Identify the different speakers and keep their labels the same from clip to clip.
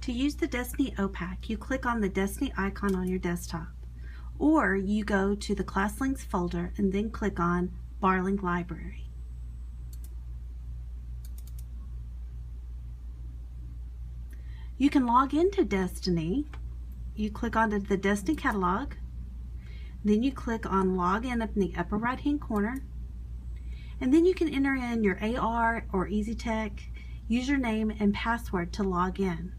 Speaker 1: To use the Destiny OPAC, you click on the Destiny icon on your desktop, or you go to the ClassLinks folder and then click on Barling Library. You can log into Destiny. You click on the Destiny catalog, then you click on Login up in the upper right hand corner, and then you can enter in your AR or EasyTech username and password to log in.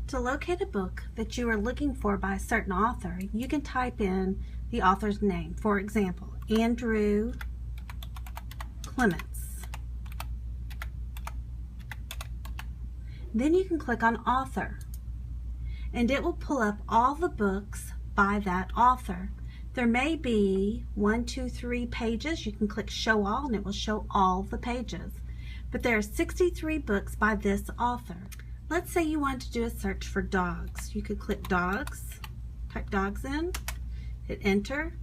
Speaker 1: To locate a book that you are looking for by a certain author, you can type in the author's name. For example, Andrew Clements. Then you can click on Author, and it will pull up all the books by that author. There may be 1, 2, 3 pages. You can click Show All, and it will show all the pages. But there are 63 books by this author. Let's say you want to do a search for dogs. You could click Dogs, type dogs in, hit Enter,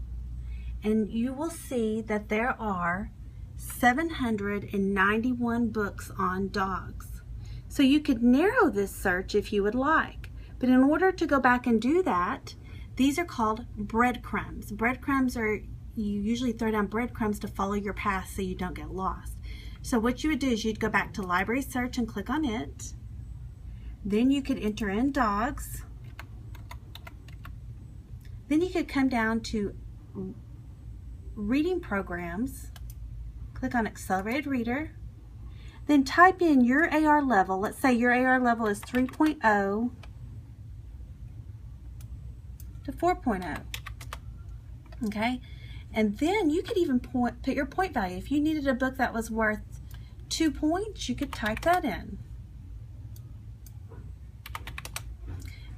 Speaker 1: and you will see that there are 791 books on dogs. So you could narrow this search if you would like. But in order to go back and do that, these are called breadcrumbs. Breadcrumbs are, you usually throw down breadcrumbs to follow your path so you don't get lost. So what you would do is you'd go back to Library Search and click on it. Then you could enter in dogs. Then you could come down to Reading Programs, click on Accelerated Reader, then type in your AR level. Let's say your AR level is 3.0 to 4.0. Okay, and then you could even put your point value. If you needed a book that was worth 2 points, you could type that in.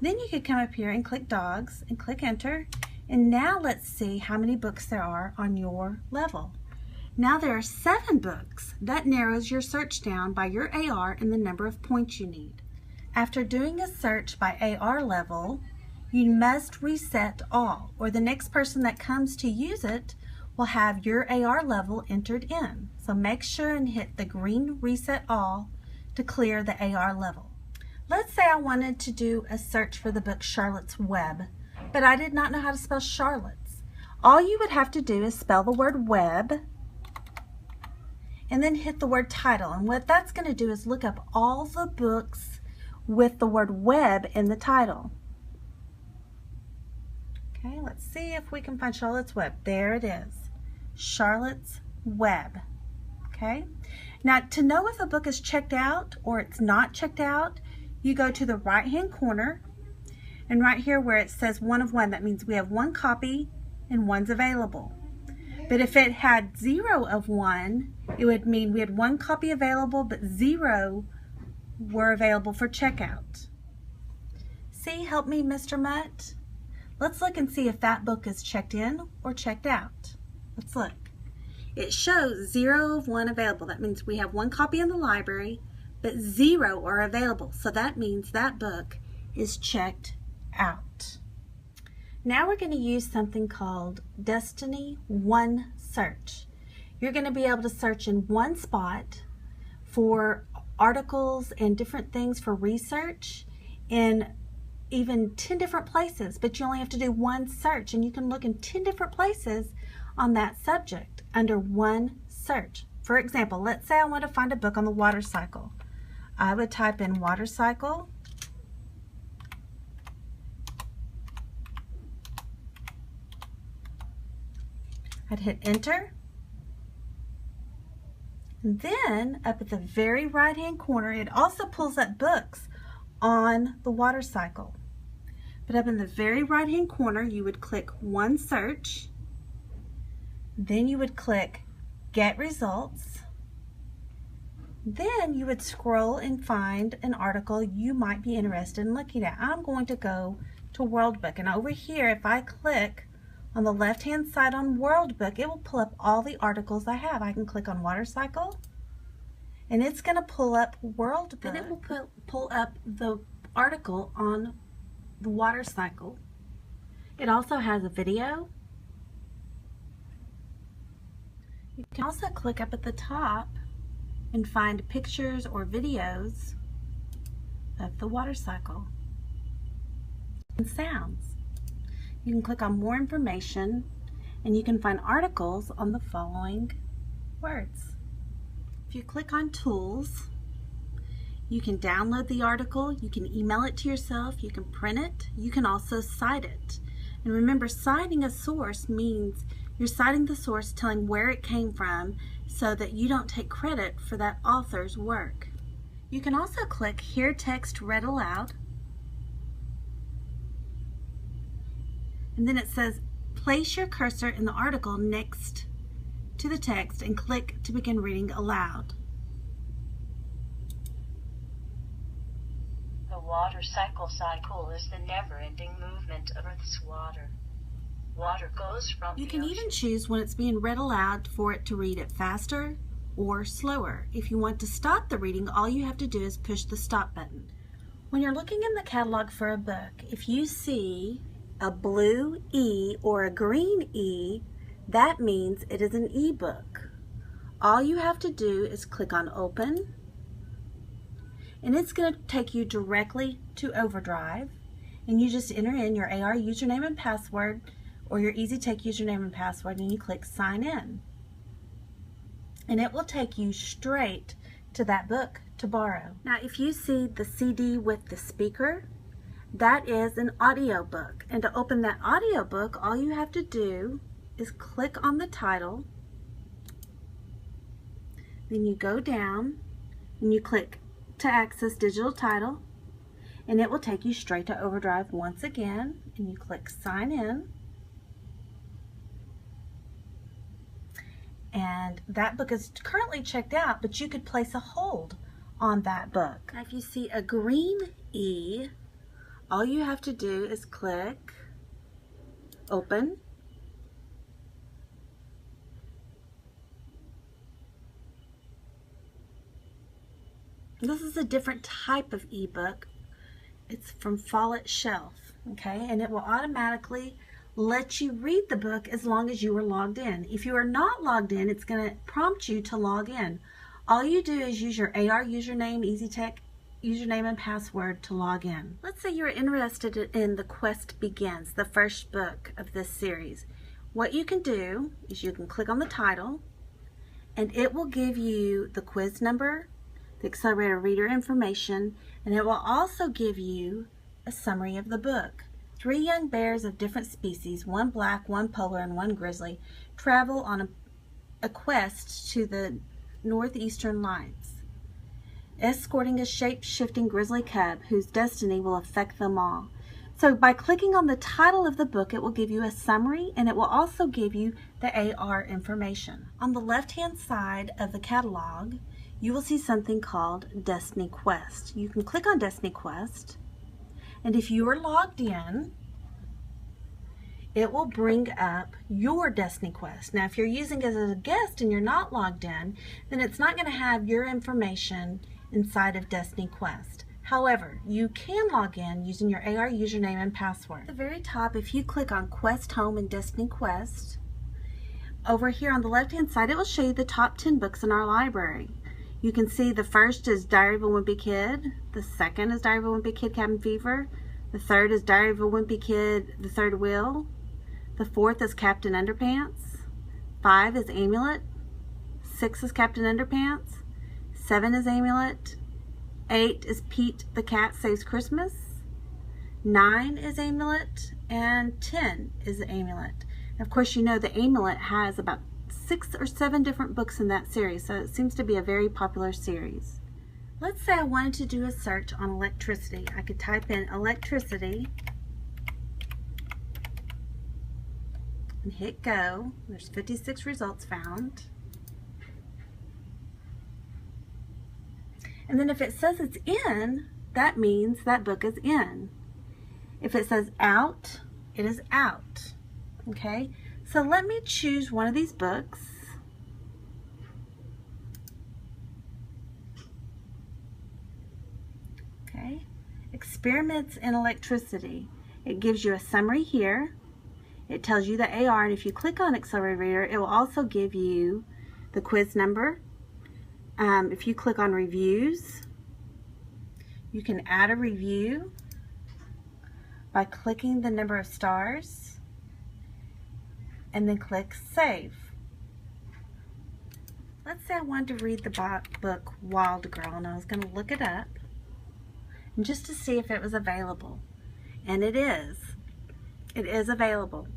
Speaker 1: Then you could come up here and click Dogs and click Enter. And now let's see how many books there are on your level. Now there are 7 books. That narrows your search down by your AR and the number of points you need. After doing a search by AR level, you must reset all, or the next person that comes to use it will have your AR level entered in. So make sure and hit the green Reset All to clear the AR level. Let's say I wanted to do a search for the book Charlotte's Web, but I did not know how to spell Charlotte's. All you would have to do is spell the word web and then hit the word title. And what that's going to do is look up all the books with the word web in the title. Okay, let's see if we can find Charlotte's Web. There it is, Charlotte's Web. Okay, now to know if a book is checked out or it's not checked out, you go to the right hand corner, and right here where it says 1 of 1, that means we have 1 copy and 1's available. But if it had 0 of 1, it would mean we had 1 copy available but 0 were available for checkout. See, help me, Mr. Mutt. Let's look and see if that book is checked in or checked out. Let's look. It shows 0 of 1 available. That means we have 1 copy in the library, but 0 are available. So that means that book is checked out. Now we're going to use something called Destiny One Search. You're going to be able to search in one spot for articles and different things for research in even 10 different places, but you only have to do one search, and you can look in 10 different places on that subject under one search. For example, let's say I want to find a book on the water cycle. I would type in water cycle. I'd hit enter. And then up at the very right hand corner, it also pulls up books on the water cycle. But up in the very right hand corner, you would click one search, then you would click get results, then you would scroll and find an article you might be interested in looking at. I'm going to go to World Book, and over here if I click on the left hand side on World Book, it will pull up all the articles I have. I can click on water cycle and it's going to pull up World Book. Then it will pull up the article on the water cycle. It also has a video. You can also click up at the top and find pictures or videos of the water cycle. And sounds. You can click on more information and you can find articles on the following words. If you click on tools, you can download the article, you can email it to yourself, you can print it, you can also cite it. And remember, citing a source means you're citing the source, telling where it came from so that you don't take credit for that author's work. You can also click Hear Text Read Aloud. And then it says, place your cursor in the article next to the text and click to begin reading aloud.
Speaker 2: The water cycle is the never-ending movement of Earth's water. Water goes from
Speaker 1: You can even choose when it's being read aloud for it to read it faster or slower. If you want to stop the reading, all you have to do is push the stop button. When you're looking in the catalog for a book, if you see a blue E or a green E, that means it is an ebook. All you have to do is click on Open, and it's going to take you directly to Overdrive, and you just enter in your AR username and password or your EasyTake username and password, and you click Sign In. And it will take you straight to that book to borrow. Now, if you see the CD with the speaker, that is an audiobook. And to open that audiobook, all you have to do is click on the title, then you go down and you click to access digital title, and it will take you straight to Overdrive once again, and you click Sign In. And that book is currently checked out, but you could place a hold on that book. Now, if you see a green E, all you have to do is click Open. This is a different type of ebook. It's from Follett Shelf, okay? And it will automatically let you read the book as long as you are logged in. If you are not logged in, it's going to prompt you to log in. All you do is use your AR username, EasyTake username and password to log in. Let's say you're interested in The Quest Begins, the first book of this series. What you can do is you can click on the title, and it will give you the quiz number, the accelerator reader information, and it will also give you a summary of the book. 3 young bears of different species, one black, one polar, and one grizzly, travel on a quest to the northeastern lights, escorting a shape-shifting grizzly cub whose destiny will affect them all. So by clicking on the title of the book, it will give you a summary, and it will also give you the AR information. On the left-hand side of the catalog, you will see something called Destiny Quest. You can click on Destiny Quest, and if you are logged in, it will bring up your Destiny Quest. Now, if you're using it as a guest and you're not logged in, then it's not going to have your information inside of Destiny Quest. However, you can log in using your AR username and password. At the very top, if you click on Quest Home and Destiny Quest, over here on the left-hand side, it will show you the top 10 books in our library. You can see the first is Diary of a Wimpy Kid, the second is Diary of a Wimpy Kid, Cabin Fever, the third is Diary of a Wimpy Kid, The Third Wheel, the fourth is Captain Underpants, 5 is Amulet, 6 is Captain Underpants, 7 is Amulet, 8 is Pete the Cat Saves Christmas, 9 is Amulet, and 10 is the Amulet. And of course, you know the Amulet has about 6 or 7 different books in that series, so it seems to be a very popular series. Let's say I wanted to do a search on electricity. I could type in electricity and hit go. There's 56 results found. And then if it says it's in, that means that book is in. If it says out, it is out. Okay? So let me choose one of these books. Okay, Experiments in Electricity. It gives you a summary here. It tells you the AR, and if you click on Accelerator Reader, it will also give you the quiz number. If you click on Reviews, You can add a review by clicking the number of stars and then click Save. Let's say I wanted to read the book Wild Girl and I was going to look it up and just to see if it was available. And it is. It is available.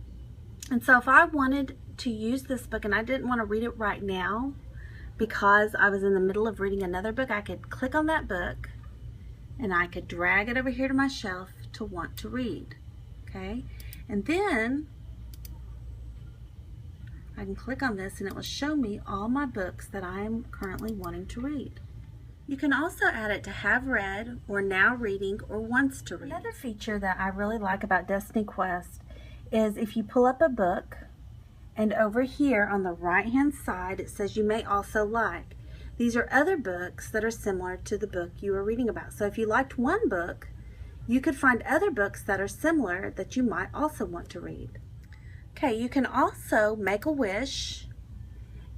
Speaker 1: And so if I wanted to use this book and I didn't want to read it right now because I was in the middle of reading another book, I could click on that book and I could drag it over here to my shelf to want to read. Okay? And then I can click on this and it will show me all my books that I am currently wanting to read. You can also add it to have read or now reading or wants to read. Another feature that I really like about Destiny Quest is if you pull up a book and over here on the right hand side it says you may also like. These are other books that are similar to the book you were reading about. So if you liked one book, you could find other books that are similar that you might also want to read. Okay, you can also make a wish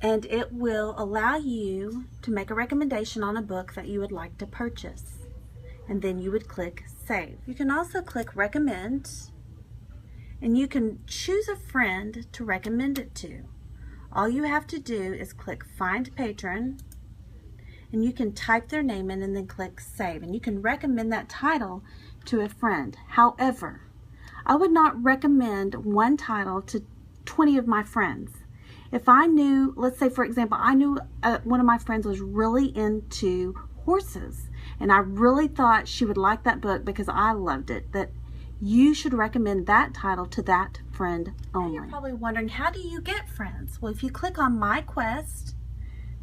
Speaker 1: and it will allow you to make a recommendation on a book that you would like to purchase. And then you would click Save. You can also click Recommend and you can choose a friend to recommend it to. All you have to do is click Find Patron and you can type their name in and then click Save. And you can recommend that title to a friend. However, I would not recommend one title to 20 of my friends. If I knew, let's say for example, I knew one of my friends was really into horses and I really thought she would like that book because I loved it, that you should recommend that title to that friend only. You're probably wondering, how do you get friends? Well, if you click on My Quest,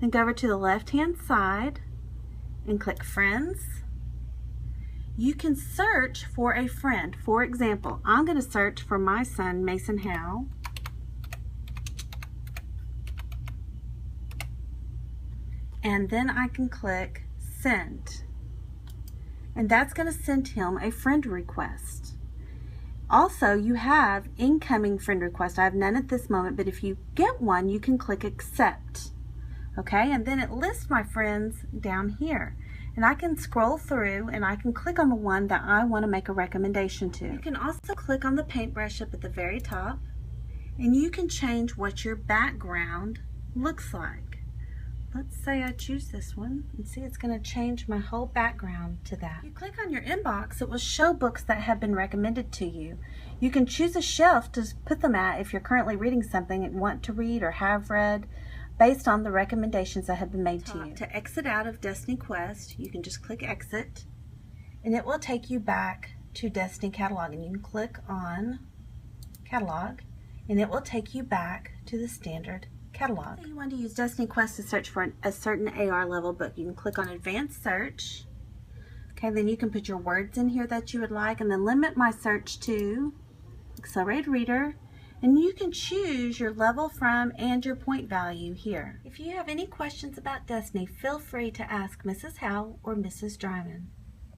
Speaker 1: then go over to the left-hand side and click Friends, you can search for a friend. For example, I'm going to search for my son, Mason Howe. And then I can click Send. And that's going to send him a friend request. Also, you have incoming friend requests. I have none at this moment, but if you get one, you can click Accept. Okay, and then it lists my friends down here. And I can scroll through and I can click on the one that I want to make a recommendation to. You can also click on the paintbrush up at the very top and you can change what your background looks like. Let's say I choose this one and see it's going to change my whole background to that. You click on your inbox, it will show books that have been recommended to you. You can choose a shelf to put them at if you're currently reading something and want to read or have read based on the recommendations that have been made to you. To exit out of Destiny Quest, you can just click Exit and it will take you back to Destiny Catalog and you can click on Catalog and it will take you back to the standard catalog. If you want to use Destiny Quest to search for a certain AR level book, you can click on Advanced Search. Okay, then you can put your words in here that you would like and then limit my search to Accelerated Reader. And you can choose your level from and your point value here. If you have any questions about Destiny, feel free to ask Mrs. Howe or Mrs. Dryman.